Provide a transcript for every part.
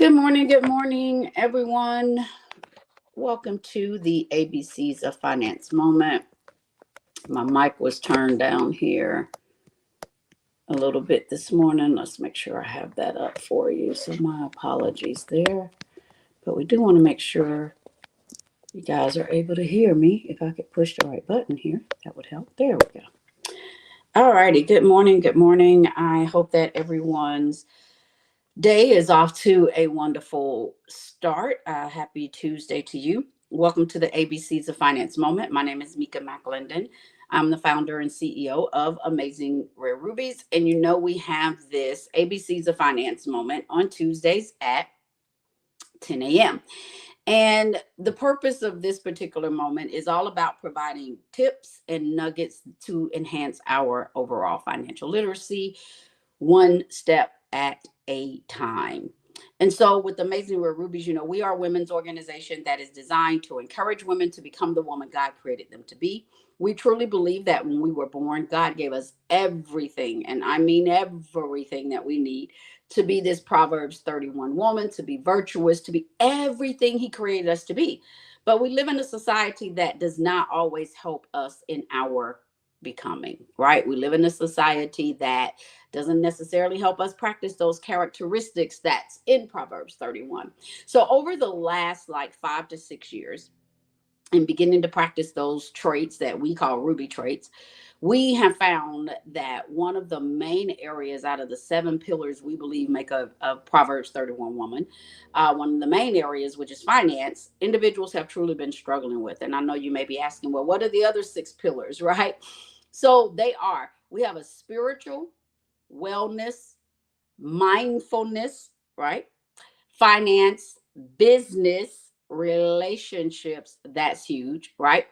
Good morning, everyone. Welcome to the ABCs of Finance moment. My mic was turned down here a little bit this morning. Let's make sure I have that up for you. So, my apologies there. But we do want to make sure you guys are able to hear me. If I could push the right button here, that would help. There we go. All righty. Good morning. Good morning. I hope that everyone's day is off to a wonderful start. Happy Tuesday to you. Welcome to the ABCs of Finance Moment. My name is Mika McClendon. I'm the founder and CEO of Amazing Rare Rubies. And you know, we have this ABCs of Finance Moment on Tuesdays at 10 a.m. And the purpose of this particular moment is all about providing tips and nuggets to enhance our overall financial literacy, one step at a time. And so, with Amazing Rare Rubies, you know, we are a women's organization that is designed to encourage women to become the woman God created them to be. We truly believe that when we were born, God gave us everything, and I mean everything that we need to be this Proverbs 31 woman, to be virtuous, to be everything He created us to be. But we live in a society that does not always help us in our becoming, right? We live in a society that doesn't necessarily help us practice those characteristics that's in Proverbs 31. So over the last like 5 to 6 years, and beginning to practice those traits that we call Ruby traits, we have found that one of the main areas out of the 7 pillars we believe make a Proverbs 31 woman, one of the main areas, which is finance, individuals have truly been struggling with. And I know you may be asking, well, what are the other 6 pillars, right? So we have a spiritual, wellness, mindfulness, right? Finance, business, relationships, that's huge, right?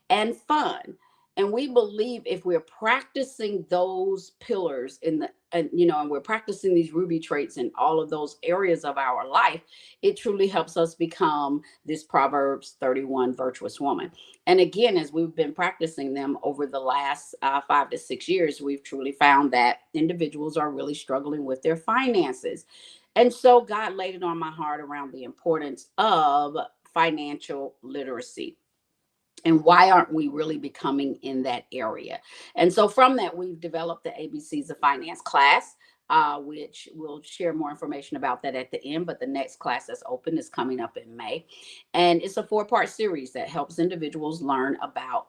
And fun. And we believe if we're practicing those pillars and we're practicing these Ruby traits in all of those areas of our life, it truly helps us become this Proverbs 31 virtuous woman. And again, as we've been practicing them over the last 5 to 6 years, we've truly found that individuals are really struggling with their finances. And so God laid it on my heart around the importance of financial literacy. And why aren't we really becoming in that area? And so from that, we've developed the ABCs of Finance class, which we'll share more information about that at the end. But the next class that's open is coming up in May. And it's a 4-part series that helps individuals learn about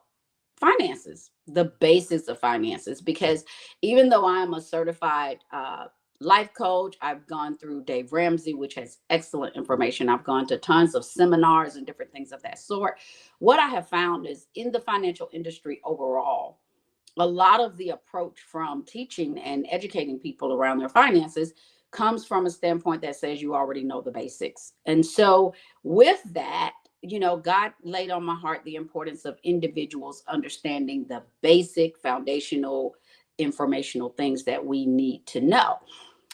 finances, the basics of finances. Because even though I'm a certified life coach, I've gone through Dave Ramsey, which has excellent information. I've gone to tons of seminars and different things of that sort. What I have found is in the financial industry overall, a lot of the approach from teaching and educating people around their finances comes from a standpoint that says you already know the basics. And so, with that, God laid on my heart the importance of individuals understanding the basic foundational informational things that we need to know.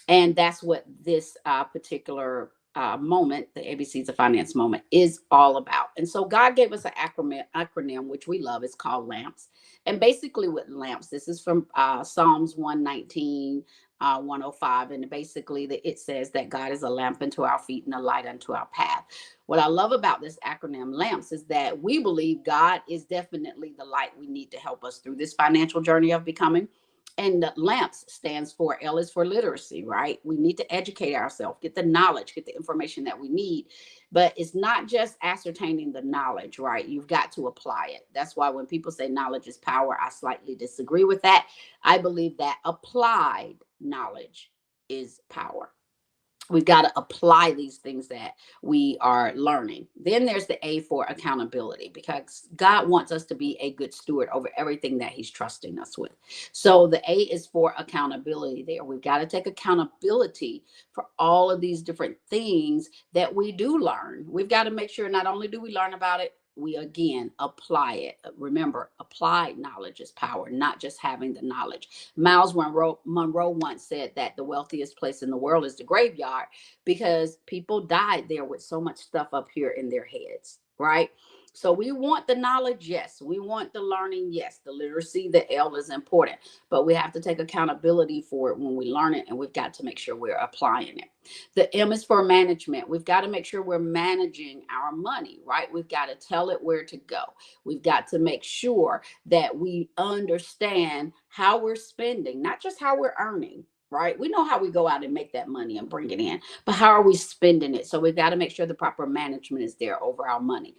And that's what this particular moment, the ABCs of Finance moment, is all about. And so God gave us an acronym, which we love. It's called LAMPS. And basically, with LAMPS, this is from Psalms 119, 105. And basically, it says that God is a lamp unto our feet and a light unto our path. What I love about this acronym LAMPS is that we believe God is definitely the light we need to help us through this financial journey of becoming. And the LAMPS stands for L is for literacy, right? We need to educate ourselves, get the knowledge, get the information that we need. But it's not just ascertaining the knowledge, right? You've got to apply it. That's why when people say knowledge is power, I slightly disagree with that. I believe that applied knowledge is power. We've got to apply these things that we are learning. Then there's the A for accountability, because God wants us to be a good steward over everything that He's trusting us with. So the A is for accountability there. We've got to take accountability for all of these different things that we do learn. We've got to make sure not only do we learn about it, we again apply it. Remember, applied knowledge is power, not just having the knowledge. Miles Monroe once said that the wealthiest place in the world is the graveyard, because people died there with so much stuff up here in their heads, right? So we want the knowledge, yes. We want the learning, yes. The literacy, the L is important, but we have to take accountability for it when we learn it, and we've got to make sure we're applying it. The M is for management. We've got to make sure we're managing our money, right? We've got to tell it where to go. We've got to make sure that we understand how we're spending, not just how we're earning. Right? We know how we go out and make that money and bring it in, but how are we spending it? So we've got to make sure the proper management is there over our money.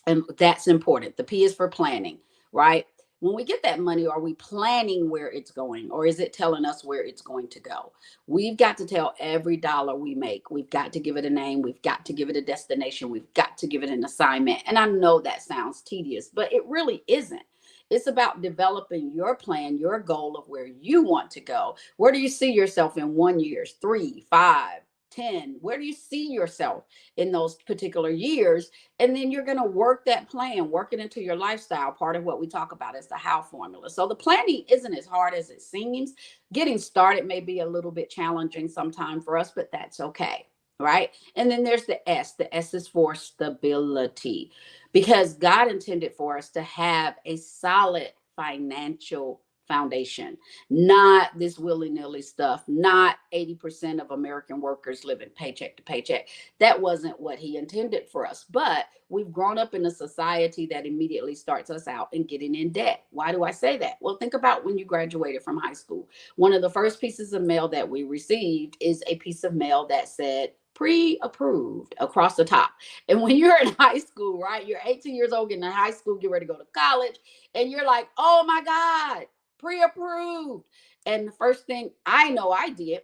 And that's important. The P is for planning, right? When we get that money, are we planning where it's going, or is it telling us where it's going to go? We've got to tell every dollar we make. We've got to give it a name. We've got to give it a destination. We've got to give it an assignment. And I know that sounds tedious, but it really isn't. It's about developing your plan, your goal of where you want to go. Where do you see yourself in 1 year, 3, 5, 10? Where do you see yourself in those particular years? And then you're going to work that plan, work it into your lifestyle. Part of what we talk about is the how formula. So the planning isn't as hard as it seems. Getting started may be a little bit challenging sometime for us, but that's okay. Right. And then there's the S. The S is for stability, because God intended for us to have a solid financial foundation, not this willy-nilly stuff, not 80% of American workers living paycheck to paycheck. That wasn't what he intended for us. But we've grown up in a society that immediately starts us out in getting in debt. Why do I say that? Well, think about when you graduated from high school. One of the first pieces of mail that we received is a piece of mail that said pre-approved across the top. And when you're in high school, right, you're 18 years old, getting in high school, get ready to go to college, and you're like, oh my God, pre-approved. And the first thing I know I did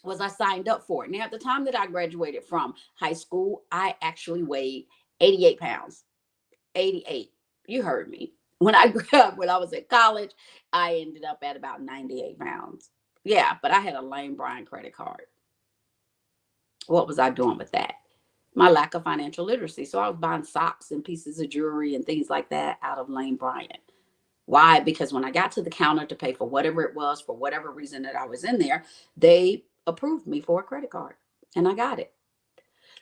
was I signed up for it. Now, at the time that I graduated from high school, I actually weighed 88 pounds. 88. You heard me. When I grew up, when I was at college, I ended up at about 98 pounds. Yeah, but I had a Lane Bryant credit card. What was I doing with that? My lack of financial literacy. So I was buying socks and pieces of jewelry and things like that out of Lane Bryant. Why? Because when I got to the counter to pay for whatever it was, for whatever reason that I was in there, they approved me for a credit card and I got it.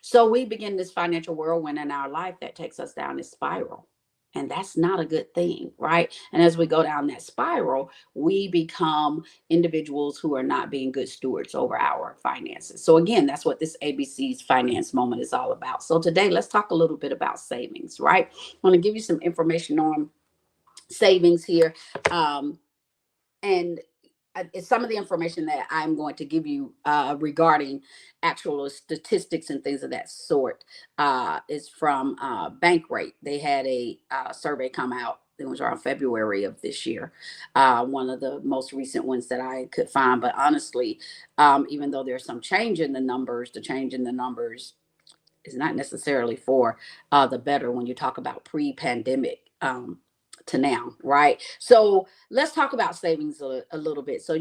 So we begin this financial whirlwind in our life that takes us down this spiral. And that's not a good thing, right? And as we go down that spiral, we become individuals who are not being good stewards over our finances. So, again, that's what this ABC's finance moment is all about. So, today, let's talk a little bit about savings, right? I want to give you some information on savings here. And some of the information that I'm going to give you regarding actual statistics and things of that sort is from Bankrate. They had a survey come out. It was around February of this year, one of the most recent ones that I could find. But honestly, even though there's some change in the numbers, the change in the numbers is not necessarily for the better when you talk about pre-pandemic to now, right? So let's talk about savings a little bit. So,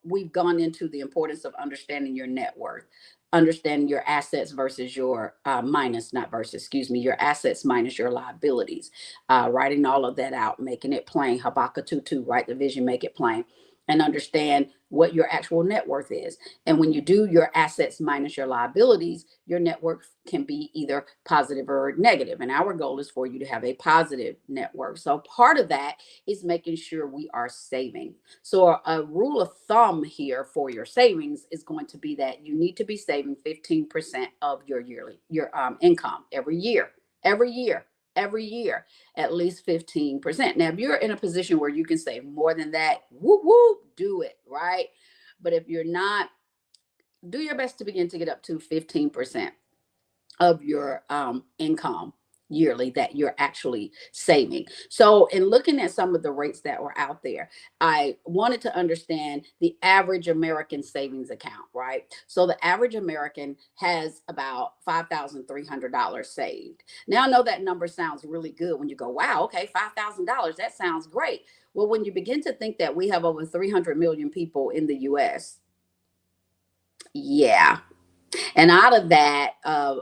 we've gone into the importance of understanding your net worth, understanding your assets versus your minus, not versus, excuse me, your assets minus your liabilities, writing all of that out, making it plain. Habakkuk 2:2, write the vision, make it plain, and understand what your actual net worth is. And when you do your assets minus your liabilities, your net worth can be either positive or negative. And our goal is for you to have a positive net worth. So part of that is making sure we are saving. So a rule of thumb here for your savings is going to be that you need to be saving 15% of your income every year. Every year, at least 15%. Now, if you're in a position where you can save more than that, whoop, whoop, do it, right? But if you're not, do your best to begin to get up to 15% of your income yearly that you're actually saving. So in looking at some of the rates that were out there, I wanted to understand the average American savings account, right? So the average American has about $5,300 saved. Now, I know that number sounds really good when you go, wow, okay, $5,000, that sounds great. Well, when you begin to think that we have over 300 million people in the US, yeah. And out of that,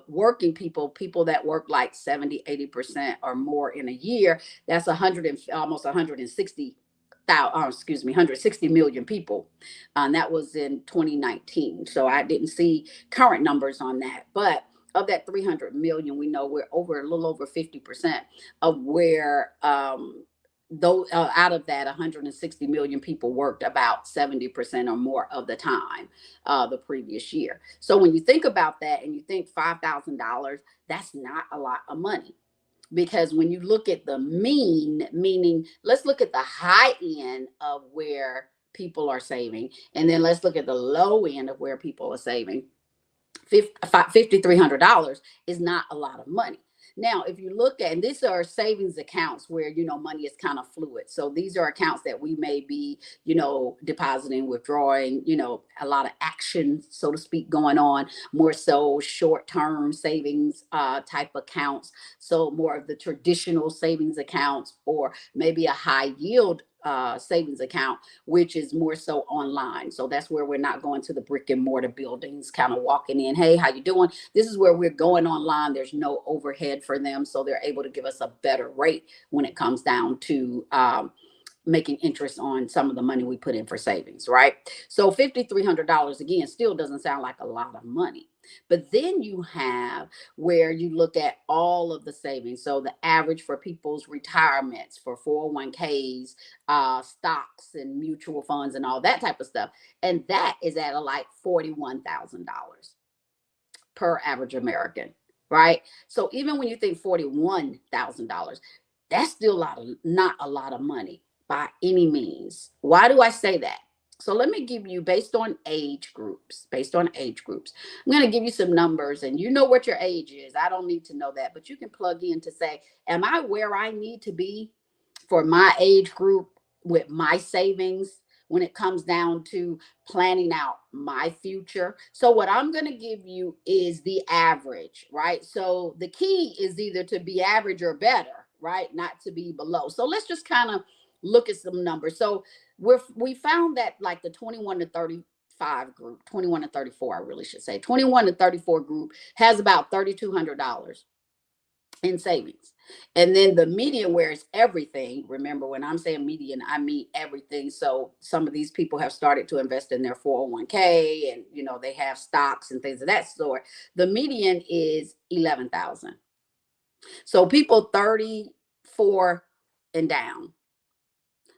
working people that work like 70, 80% or more in a year, that's 100 and almost 160 million people. And that was in 2019. So I didn't see current numbers on that. But of that 300 million, we know we're over a little over 50% of where though out of that 160 million people worked about 70% or more of the time the previous year. So when you think about that and you think $5,000, that's not a lot of money. Because when you look at the mean, meaning let's look at the high end of where people are saving, and then let's look at the low end of where people are saving. $5,300 is not a lot of money. Now, if you look at, and these are savings accounts where, money is kind of fluid. So these are accounts that we may be, depositing, withdrawing, a lot of action, so to speak, going on, more so short-term savings type accounts. So more of the traditional savings accounts, or maybe a high yield savings account, which is more so online. So that's where we're not going to the brick and mortar buildings, kind of walking in, hey, how you doing? This is where we're going online. There's no overhead for them. So they're able to give us a better rate when it comes down to making interest on some of the money we put in for savings, right? So $5,300, again, still doesn't sound like a lot of money. But then you have where you look at all of the savings. So the average for people's retirements, for 401ks, stocks and mutual funds and all that type of stuff. And that is at like $41,000 per average American, right? So even when you think $41,000, that's still not a lot of money by any means. Why do I say that? So let me give you, based on age groups, I'm going to give you some numbers, and you know what your age is. I don't need to know that, but you can plug in to say, am I where I need to be for my age group with my savings when it comes down to planning out my future? So what I'm going to give you is the average, right? So the key is either to be average or better, right? Not to be below. So let's just kind of look at some numbers. So we found that like the 21 to 35 group, 21 to 34, I really should say, 21 to 34 group has about $3,200 in savings. And then the median, where it's everything. Remember, when I'm saying median, I mean everything. So some of these people have started to invest in their 401k, and they have stocks and things of that sort. The median is 11,000. So people 34 and down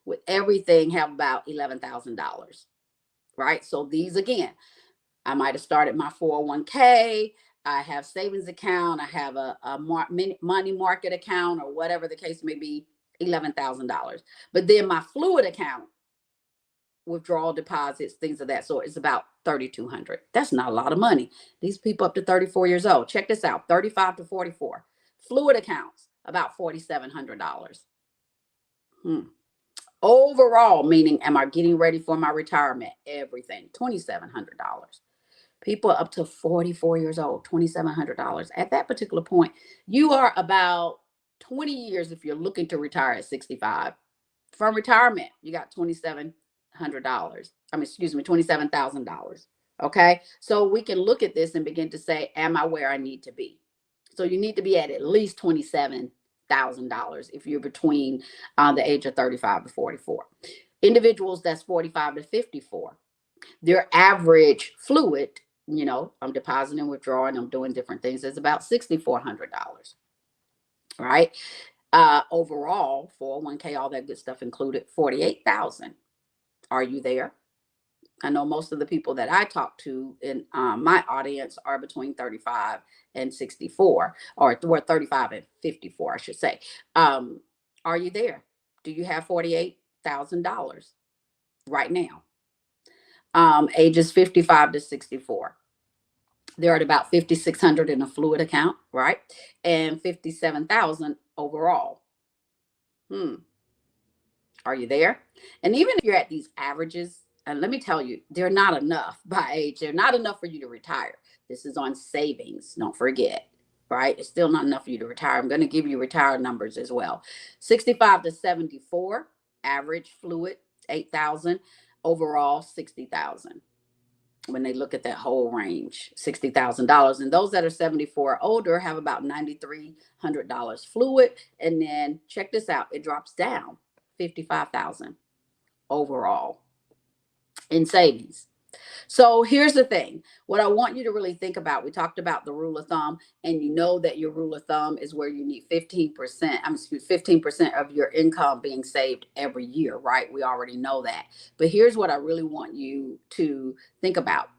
with everything have about $11,000, right? So these, again, I might have started my 401k. I have savings account. I have a money market account, or whatever the case may be, $11,000. But then my fluid account, withdrawal deposits, things of that sort, is about $3,200. That's not a lot of money. These people up to 34 years old. Check this out: 35 to 44. Fluid accounts, about $4,700. Overall, meaning, am I getting ready for my retirement? Everything, $2,700. People up to 44 years old, $2,700. At that particular point, you are about 20 years if you're looking to retire at 65. From retirement, you got $2,700. $27,000. Okay. So we can look at this and begin to say, am I where I need to be? So you need to be at least $27,000 if you're between the age of 35 to 44. Individuals that's 45 to 54, their average fluid, I'm depositing, withdrawing, I'm doing different things, is about $6,400, right? Overall, 401k, all that good stuff included, 48,000. Are you there? I know most of the people that I talk to in my audience are between 35 and 64, or 35 and 54, I should say. Are you there? Do you have $48,000 right now? Ages 55 to 64. They're at about 5,600 in a fluid account, right? And 57,000 overall. Are you there? And even if you're at these averages, and let me tell you, they're not enough by age. They're not enough for you to retire. This is on savings, don't forget, right? It's still not enough for you to retire. I'm going to give you retired numbers as well. 65 to 74, average fluid, 8,000. Overall, 60,000. When they look at that whole range, $60,000. And those that are 74 or older have about $9,300 fluid. And then check this out, it drops down, 55,000 overall in savings. So here's the thing. What I want you to really think about, we talked about the rule of thumb, and you know that your rule of thumb is where you need 15%, 15% of your income being saved every year, right? We already know that. But here's what I really want you to think about.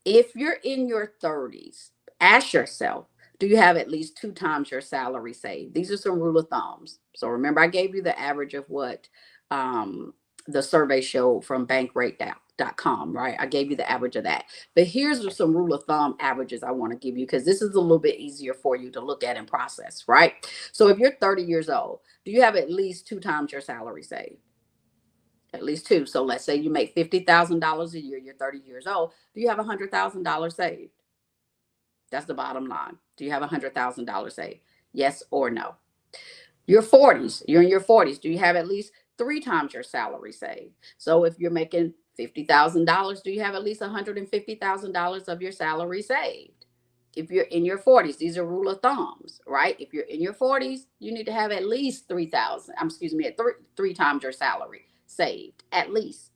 If you're in your 30s, ask yourself, do you have at least 2 times your salary saved? These are some rule of thumbs. So remember, I gave you the average of what the survey showed from bankrate.com, right? I gave you the average of that. But here's some rule of thumb averages I want to give you, because this is a little bit easier for you to look at and process, right? So if you're 30 years old, do you have at least 2 times your salary saved? At least two. So let's say you make $50,000 a year, you're 30 years old. Do you have $100,000 saved? That's the bottom line. Do you have $100,000 saved? Yes or no? Your 40s, you're in your 40s. Do you have at least 3 times your salary saved? So if you're making $50,000, do you have at least $150,000 of your salary saved? If you're in your 40s, these are rule of thumbs, right? If you're in your 40s, you need to have at least 3,000, at 3 times your salary saved, at least.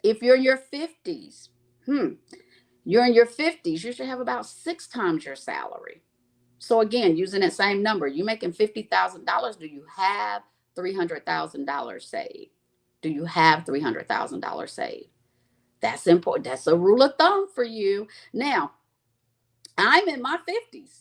If you're in your 50s, you're in your 50s, you should have about 6 times your salary. So again, using that same number, you making $50,000, do you have $300,000 saved? Do you have $300,000 saved? That's important. That's a rule of thumb for you. Now, I'm in my 50s.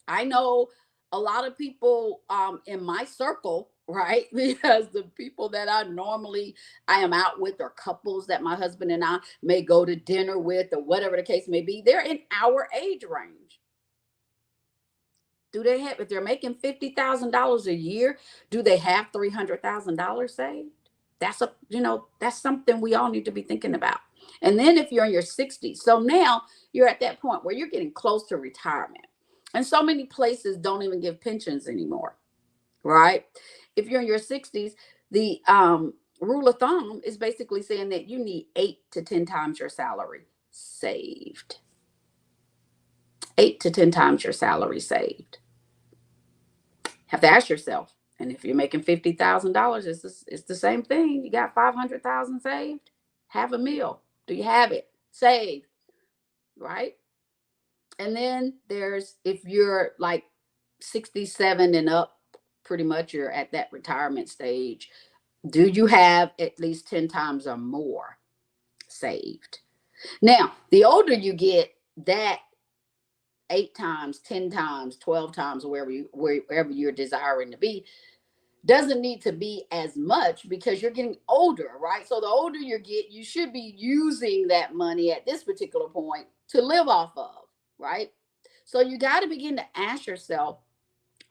I know a lot of people in my circle, right? Because the people that I am out with, or couples that my husband and I may go to dinner with, or whatever the case may be, they're in our age range. Do they have, if they're making $50,000 a year, do they have $300,000 saved? That's something we all need to be thinking about. And then if you're in your 60s, so now you're at that point where you're getting close to retirement. And so many places don't even give pensions anymore, right? If you're in your 60s, the rule of thumb is basically saying that you need 8 to 10 times your salary saved. 8 to 10 times your salary saved. Have to ask yourself, and if you're making $50,000, it's the same thing. You got 500,000 saved. Have a meal. Do you have it saved? Right. And then there's, if you're like 67 and up, pretty much you're at that retirement stage. Do you have at least 10 times or more saved? Now, the older you get, that 8 times, 10 times, 12 times, wherever you're desiring to be, doesn't need to be as much, because you're getting older, right? So the older you get, you should be using that money at this particular point to live off of, right? So you got to begin to ask yourself,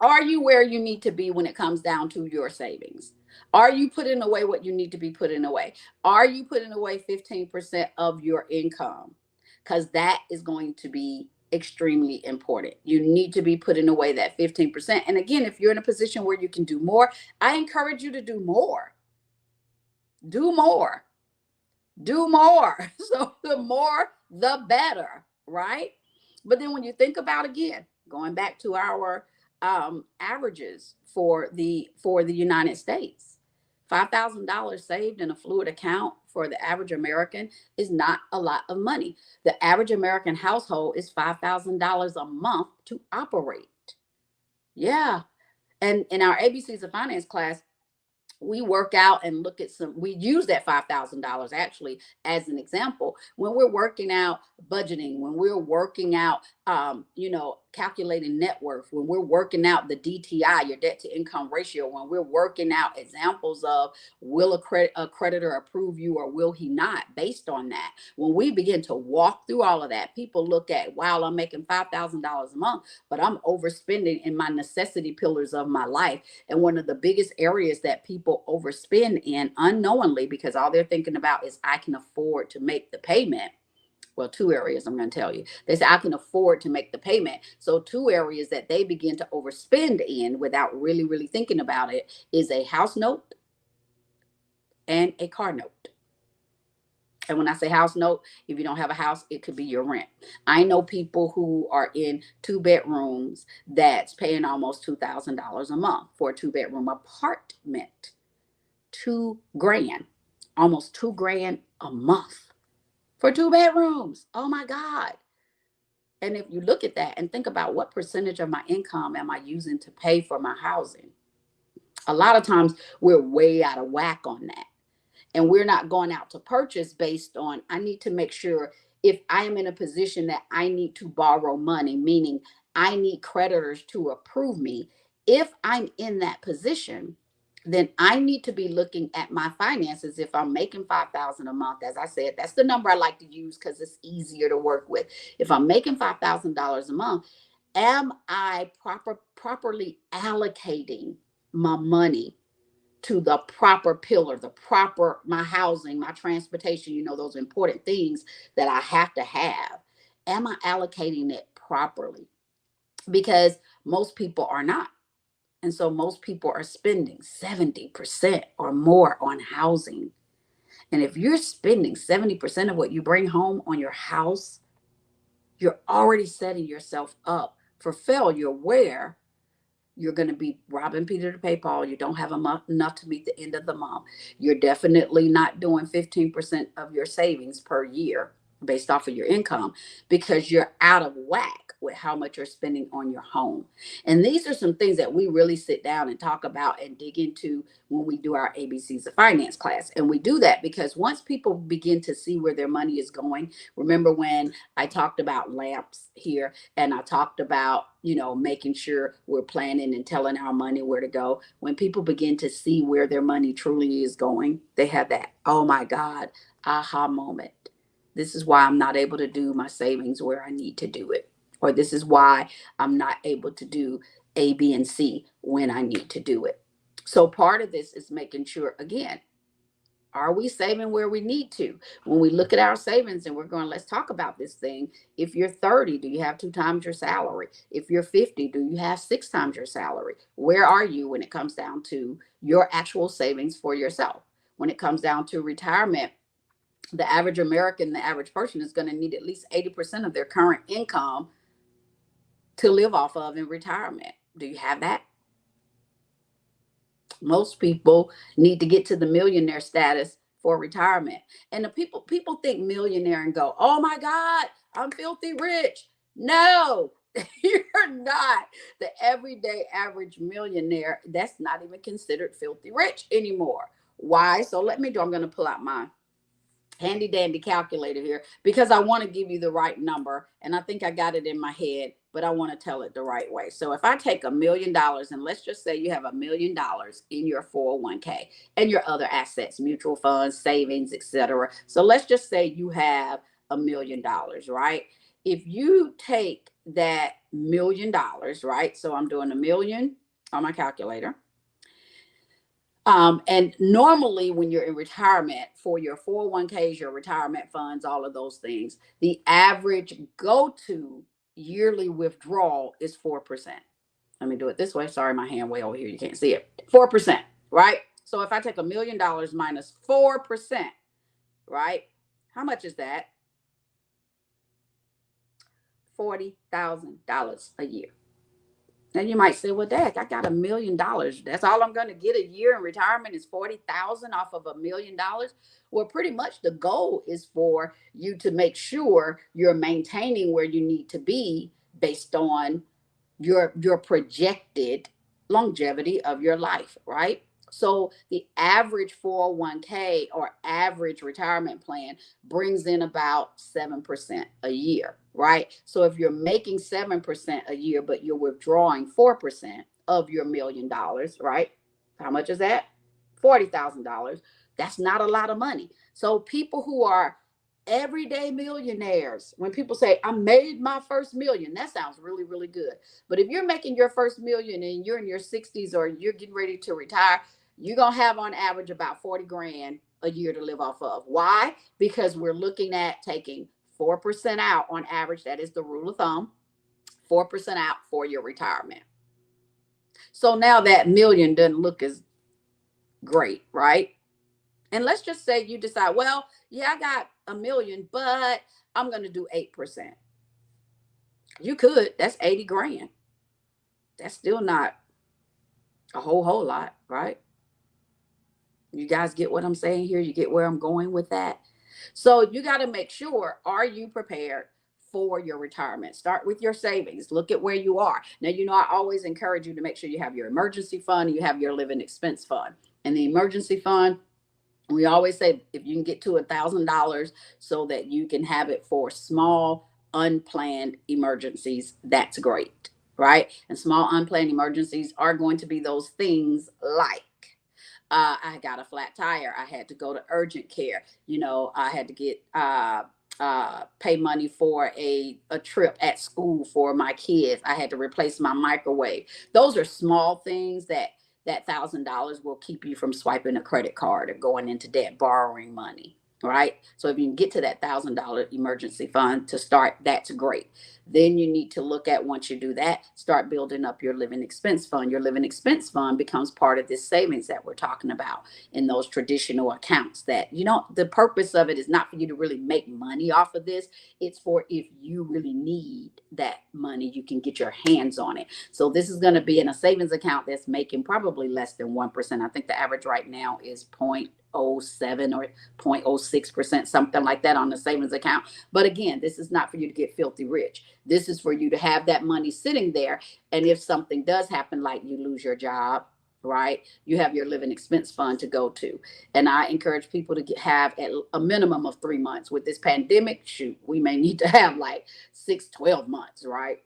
are you where you need to be when it comes down to your savings? Are you putting away what you need to be putting away? Are you putting away 15% of your income? Because that is going to be extremely important. You need to be putting away that 15%. And again, if you're in a position where you can do more, I encourage you to do more. Do more. Do more. So the more, the better, right? But then when you think about, again, going back to our averages for the United States, $5,000 saved in a fluid account for the average American is not a lot of money. The average American household is $5,000 a month to operate. Yeah. And in our ABCs of Finance class, we work out and look at we use that $5,000 actually as an example when we're working out budgeting, when we're working out, calculating net worth, when we're working out the DTI, your debt to income ratio, when we're working out examples of, will a creditor approve you or will he not, based on that. When we begin to walk through all of that, people look at, wow, I'm making $5,000 a month, but I'm overspending in my necessity pillars of my life. And one of the biggest areas that people overspend in unknowingly, because all they're thinking about is, I can afford to make the payment. Well, 2 areas I'm going to tell you. They say, I can afford to make the payment. So 2 areas that they begin to overspend in without really, really thinking about it is a house note and a car note. And when I say house note, if you don't have a house, it could be your rent. I know people who are in 2 bedrooms that's paying almost $2,000 a month for a 2-bedroom apartment. $2,000, almost $2,000 a month for 2 bedrooms. Oh my God. And if you look at that and think about what percentage of my income am I using to pay for my housing, a lot of times we're way out of whack on that. And we're not going out to purchase based on, I need to make sure if I am in a position that I need to borrow money, meaning I need creditors to approve me. If I'm in that position, then I need to be looking at my finances. If I'm making 5,000 a month, as I said, that's the number I like to use because it's easier to work with. If I'm making $5,000 a month, am I properly allocating my money to the proper pillar, the proper, my housing, my transportation, those important things that I have to have? Am I allocating it properly? Because most people are not. And so most people are spending 70% or more on housing. And if you're spending 70% of what you bring home on your house, you're already setting yourself up for failure, where you're going to be robbing Peter to pay Paul. You don't have enough to meet the end of the month. You're definitely not doing 15% of your savings per year based off of your income, because you're out of whack with how much you're spending on your home. And these are some things that we really sit down and talk about and dig into when we do our ABCs of Finance class. And we do that because once people begin to see where their money is going, remember when I talked about lamps here, and I talked about, making sure we're planning and telling our money where to go. When people begin to see where their money truly is going, they have that, oh my God, aha moment. This is why I'm not able to do my savings where I need to do it. Or this is why I'm not able to do A, B, and C when I need to do it. So part of this is making sure, again, are we saving where we need to? When we look at our savings and we're going, let's talk about this thing. If you're 30, do you have 2 times your salary? If you're 50, do you have 6 times your salary? Where are you when it comes down to your actual savings for yourself? When it comes down to retirement, the average American, the average person is going to need at least 80% of their current income to live off of in retirement. Do you have that? Most people need to get to the millionaire status for retirement. And the people think millionaire and go, oh my God, I'm filthy rich. No, you're not. The everyday average millionaire, that's not even considered filthy rich anymore. Why? So I'm going to pull out my handy dandy calculator here, because I want to give you the right number. And I think I got it in my head, but I want to tell it the right way. So if I take $1 million, and let's just say you have $1 million in your 401k and your other assets, mutual funds, savings, etc. So let's just say you have $1 million, right? If you take that $1 million, right? So I'm doing 1 million on my calculator. And normally when you're in retirement for your 401ks, your retirement funds, all of those things, the average go-to yearly withdrawal is 4%. Let me do it this way. Sorry, my hand way over here. You can't see it. 4%, right? So if I take $1 million minus 4%, right? How much is that? $40,000 a year. Now you might say, well, Dad, I got $1 million. That's all I'm going to get a year in retirement is 40,000 off of $1 million. Well, pretty much the goal is for you to make sure you're maintaining where you need to be based on your projected longevity of your life, right? So the average 401k or average retirement plan brings in about 7% a year, right? So if you're making 7% a year, but you're withdrawing 4% of your $1 million, right? How much is that? $40,000. That's not a lot of money. So people who are everyday millionaires, when people say, I made my first million, that sounds really, really good. But if you're making your first million and you're in your 60s or you're getting ready to retire, you're going to have on average about 40 grand a year to live off of. Why? Because we're looking at taking 4% out on average. That is the rule of thumb. 4% out for your retirement. So now that million doesn't look as great, right? And let's just say you decide, well, yeah, I got $1 million, but I'm going to do 8%. You could. That's 80 grand. That's still not a whole lot, right? You guys get what I'm saying here? You get where I'm going with that? So you got to make sure, are you prepared for your retirement? Start with your savings. Look at where you are. Now, I always encourage you to make sure you have your emergency fund and you have your living expense fund. And the emergency fund, we always say if you can get to $1,000 so that you can have it for small, unplanned emergencies, that's great, right? And small, unplanned emergencies are going to be those things like I got a flat tire. I had to go to urgent care. I had to get pay money for a trip at school for my kids. I had to replace my microwave. Those are small things that $1,000 will keep you from swiping a credit card or going into debt, borrowing money. Right. So if you can get to that $1,000 emergency fund to start, that's great. Then you need to look at, once you do that, start building up your living expense fund. Your living expense fund becomes part of this savings that we're talking about in those traditional accounts that, the purpose of it is not for you to really make money off of this. It's for if you really need that money, you can get your hands on it. So this is going to be in a savings account that's making probably less than 1%. I think the average right now is 0.07 or 0.06%, something like that on the savings account. But again, this is not for you to get filthy rich. This is for you to have that money sitting there. And if something does happen, like you lose your job, right, you have your living expense fund to go to. And I encourage people to have at a minimum of 3 months. With this pandemic, shoot, we may need to have like 6-12 months, right?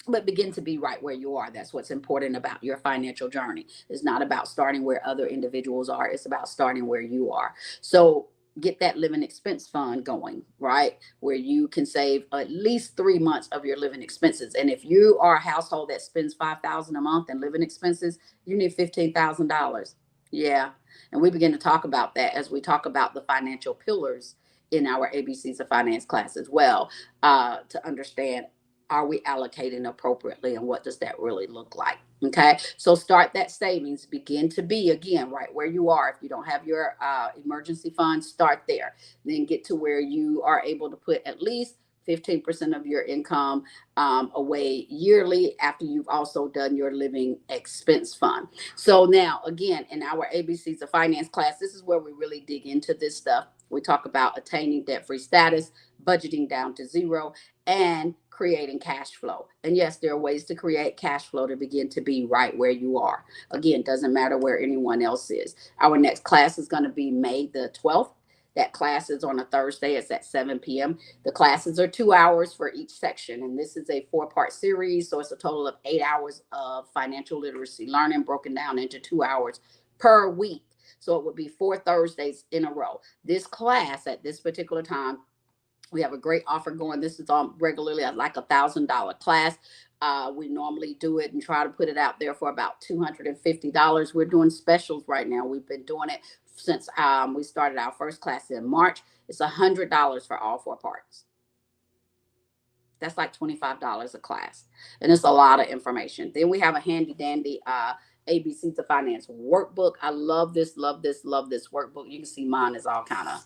But begin to be right where you are. That's what's important about your financial journey. It's not about starting where other individuals are. It's about starting where you are. So get that living expense fund going, right? Where you can save at least 3 months of your living expenses. And if you are a household that spends $5,000 a month in living expenses, you need $15,000. Yeah. And we begin to talk about that as we talk about the financial pillars in our ABCs of Finance class as well, to understand, are we allocating appropriately and what does that really look like? Okay, so start that savings, begin to be again right where you are. If you don't have your emergency fund, start there. Then get to where you are able to put at least 15% of your income away yearly after you've also done your living expense fund. So now, again, in our ABCs of Finance class, this is where we really dig into this stuff. We talk about attaining debt-free status, budgeting down to zero, and creating cash flow. And yes, there are ways to create cash flow to begin to be right where you are. Again, doesn't matter where anyone else is. Our next class is going to be May the 12th. That class is on a Thursday. It's at 7 p.m. The classes are 2 hours for each section. And this is a 4-part series. So it's a total of 8 hours of financial literacy learning broken down into 2 hours per week. So it would be 4 Thursdays in a row. This class at this particular time, we have a great offer going. This is on regularly at like $1,000 class. We normally do it and try to put it out there for about $250. We're doing specials right now. We've been doing it since we started our first class in March. It's $100 for all 4 parts. That's like $25 a class. And it's a lot of information. Then we have a handy dandy ABCs of Finance workbook. I love this workbook. You can see mine is all kind of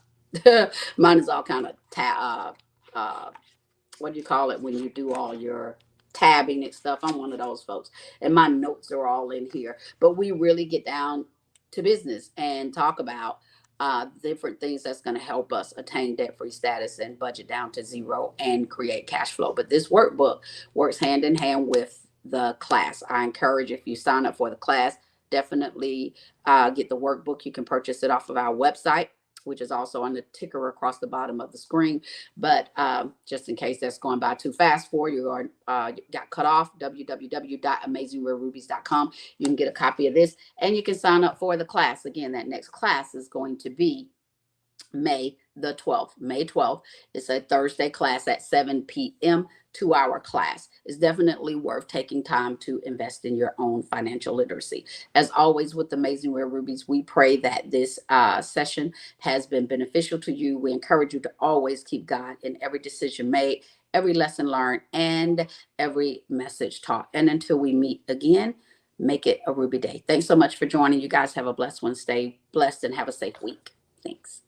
what do you call it when you do all your tabbing and stuff? I'm one of those folks, and my notes are all in here. But we really get down to business and talk about different things that's going to help us attain debt-free status and budget down to zero and create cash flow. But this workbook works hand in hand with the class. I encourage, if you sign up for the class, definitely get the workbook. You can purchase it off of our website, which is also on the ticker across the bottom of the screen. But just in case that's going by too fast for you or got cut off, www.amazingrealrubies.com. You can get a copy of this and you can sign up for the class. Again, that next class is going to be May the 12th. May 12th. It's a Thursday class at 7 p.m. 2-hour class. It's definitely worth taking time to invest in your own financial literacy. As always with Amazing Real Rubies, we pray that this session has been beneficial to you. We encourage you to always keep God in every decision made, every lesson learned, and every message taught. And until we meet again, make it a Ruby day. Thanks so much for joining. You guys have a blessed one. Stay blessed and have a safe week. Thanks.